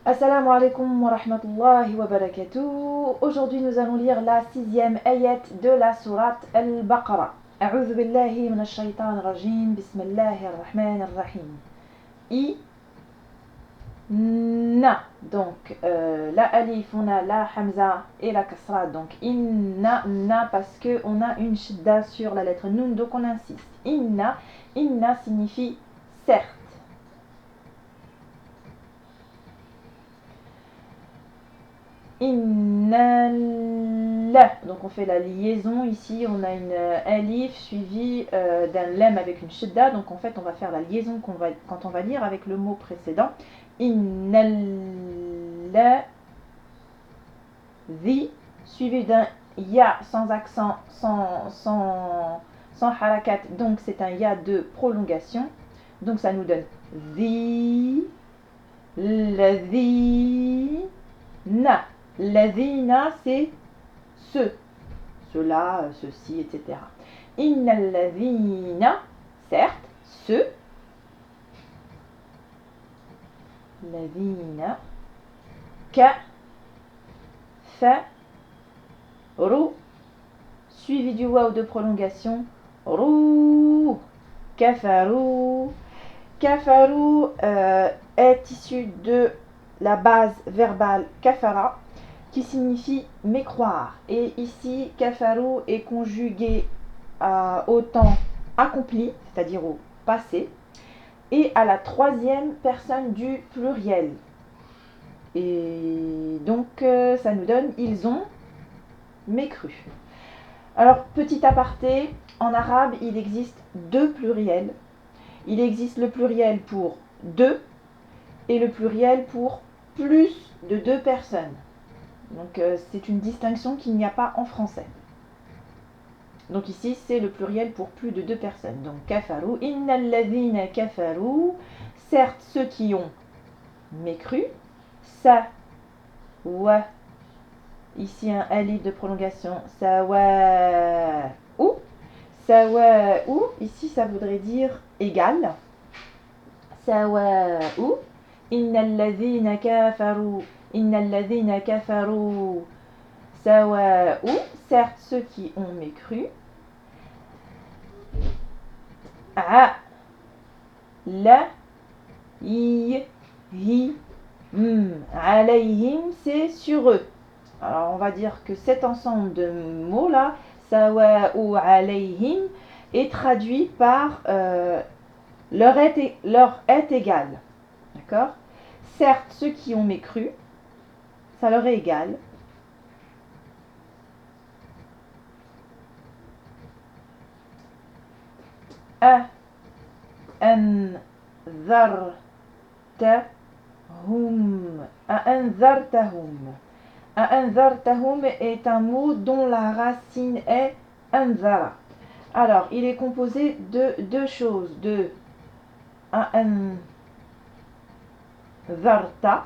Assalamu alaikum wa rahmatullahi wa barakatuh. Aujourd'hui, nous allons lire la 6e ayat de la sourate Al-Baqarah. A'udhu billahi minash shaitanir rajim. Bismillahir rahmanir rahim. Inna. Donc, la alif, on a la hamza et la kasra. Donc, inna, na, parce qu'on a une shidda sur la lettre nun, donc on insiste. Inna, inna signifie certes. Inna la. Donc on fait la liaison ici, on a une alif suivie d'un lem avec une shidda. Donc en fait on va faire la liaison quand on va lire avec le mot précédent. Inna la zi suivi d'un ya sans accent, sans harakat. Donc c'est un ya de prolongation. Donc ça nous donne zi, ladhi, na. Ladhina, c'est ce, cela, ceci, etc. Innal ladhina, certes, ce. Ladhina, ka, fa, rou, suivi du waw de prolongation, rou, kafarou. Kafarou est issu de la base verbale kafara, qui signifie mécroire. Et ici, kafarou est conjugué au temps accompli, c'est-à-dire au passé, et à la troisième personne du pluriel. Et donc, ça nous donne ils ont mécru. Alors, petit aparté, en arabe, il existe deux pluriels. Il existe le pluriel pour deux et le pluriel pour plus de deux personnes. Donc c'est une distinction qu'il n'y a pas en français. Donc ici c'est le pluriel pour plus de deux personnes. Donc kafarou, innal ladhina kafarou, certes ceux qui ont mécru, sa wa, ici un alif de prolongation, sa wa ou, ici ça voudrait dire égal, sa wa ou, innal ladhina kafarou. Innal ladhina kafarou sawa'u, certes ceux qui ont mécru. A, la, hi, alayhim, c'est sur eux. Alors on va dire que cet ensemble de mots là, sawa'u alayhim, est traduit par leur est égal. D'accord? Certes ceux qui ont mécru, ça leur est égal. Anzartahum. Anzartahum est un mot dont la racine est anzara. Alors, il est composé de deux choses, de anzarta,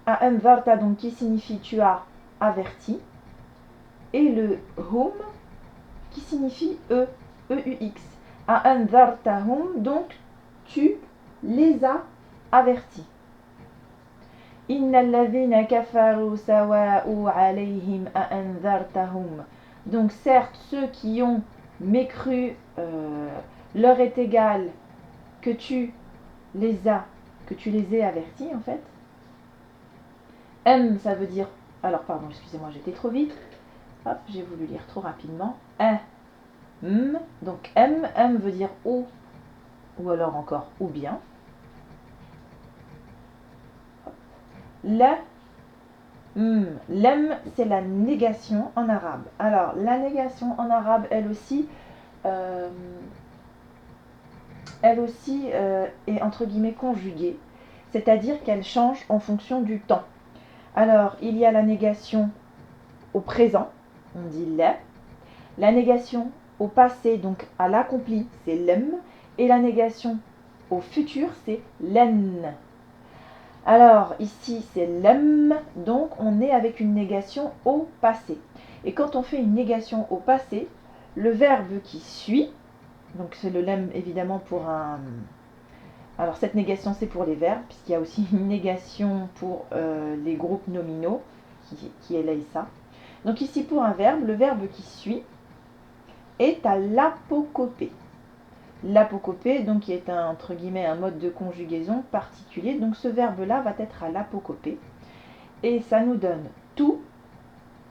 anzarta donc qui signifie tu as averti, et le hum qui signifie eux, EUX. Anzartahum, donc tu les as avertis. Innal ladhina kafaru sawa'u alayhim anzartahum. Donc certes ceux qui ont mécru leur est égal que tu les aies avertis en fait. Ça veut dire, alors pardon, excusez-moi, j'étais trop vite. Hop, j'ai voulu lire trop rapidement. Donc M veut dire ou alors encore ou bien. La, lem, c'est la négation en arabe. Alors la négation en arabe, elle aussi est entre guillemets conjuguée, c'est-à-dire qu'elle change en fonction du temps. Alors il y a la négation au présent, on dit la négation au passé, donc à l'accompli, c'est lem, et la négation au futur, c'est len. Alors ici c'est lem, donc on est avec une négation au passé. Et quand on fait une négation au passé, le verbe qui suit, donc c'est le lem évidemment pour Alors cette négation c'est pour les verbes, puisqu'il y a aussi une négation pour les groupes nominaux, qui est laïssa. Donc ici pour un verbe, le verbe qui suit est à l'apocopée. L'apocopée, donc qui est entre guillemets un mode de conjugaison particulier. Donc ce verbe-là va être à l'apocopée. Et ça nous donne tout,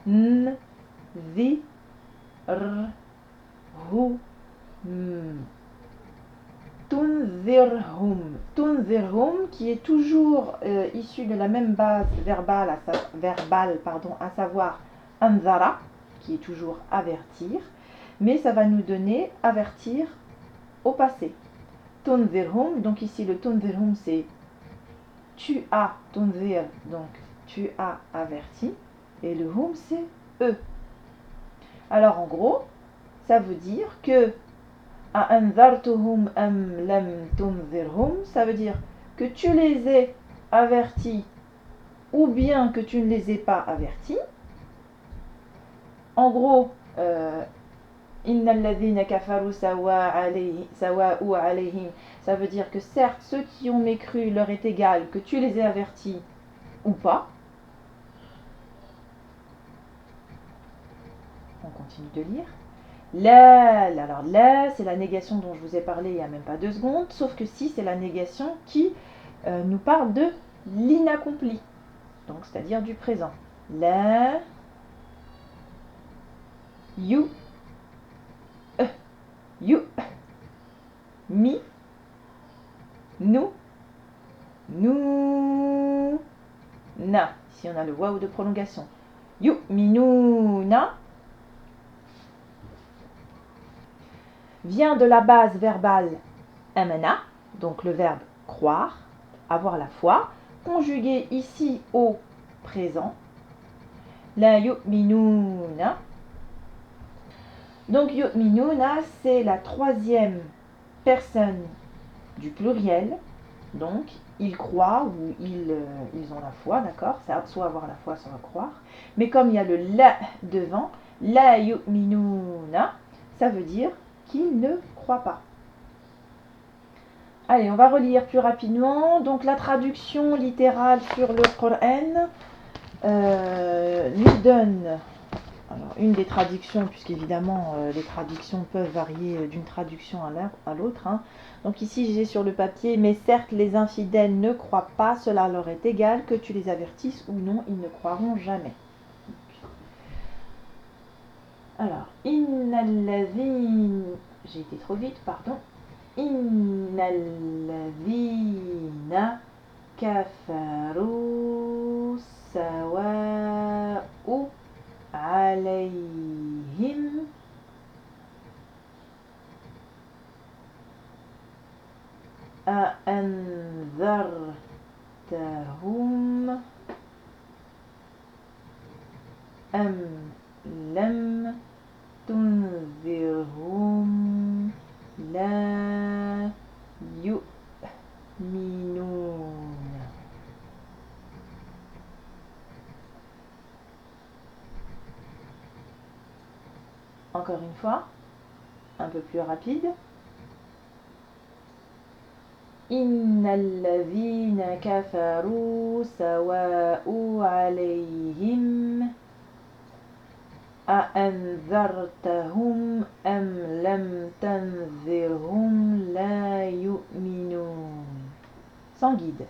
n, vi, r, hu, m. Tunzirhum. Tunzirhum, qui est toujours issu de la même base verbale, à savoir anzara, qui est toujours avertir, mais ça va nous donner avertir au passé. Tunzirhum, donc ici le tunzirhum c'est tu as tunzir, donc tu as averti, et le hum c'est eux. Alors en gros, ça veut dire que A'anzartuhum am lam tunzirhum, ça veut dire que tu les aies avertis ou bien que tu ne les aies pas avertis. En gros, innal ladhina kafaru sawa'u alayhim, ça veut dire que certes ceux qui ont mécru leur est égal que tu les aies avertis ou pas. On continue de lire. Alors là, c'est la négation dont je vous ai parlé il n'y a même pas 2 secondes, sauf que si, c'est la négation qui nous parle de l'inaccompli, donc c'est-à-dire du présent. La, you, you, mi, nous, nous, na. Ici on a le waouh de prolongation. You, mi, nous, na. Vient de la base verbale amana, donc le verbe croire, avoir la foi, conjugué ici au présent. La yu'minuna. Donc yu'minuna, c'est la 3e personne du pluriel. Donc ils croient ou ils ont la foi, d'accord? C'est soit avoir la foi, soit croire. Mais comme il y a le la devant, la yu'minuna, ça veut dire qu'ils ne croient pas. Allez, on va relire plus rapidement. Donc la traduction littérale sur le Coran nous donne une des traductions, puisqu'évidemment les traductions peuvent varier d'une traduction à l'autre. Donc ici j'ai sur le papier, mais certes les infidèles ne croient pas, cela leur est égal, que tu les avertisses ou non, ils ne croiront jamais. Alors, j'ai été trop vite, pardon. Innalladhina kafaru sawa'u alayhim a'anzartahum am lam tunzirhum la yu'minun. Encore une fois, un peu plus rapide. Innal ladhina kafaru sawa'u alayhim a'anzartahum am lam tanzirhum la yu'minun. Sans guide.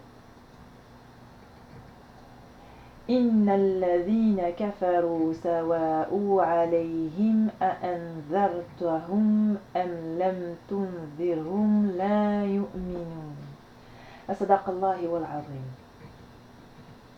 Innal ladhina kafaru sawa'u alayhim a'anzartahum am lam tunzirhum la yu'minun. Sadaqallahi wal azim.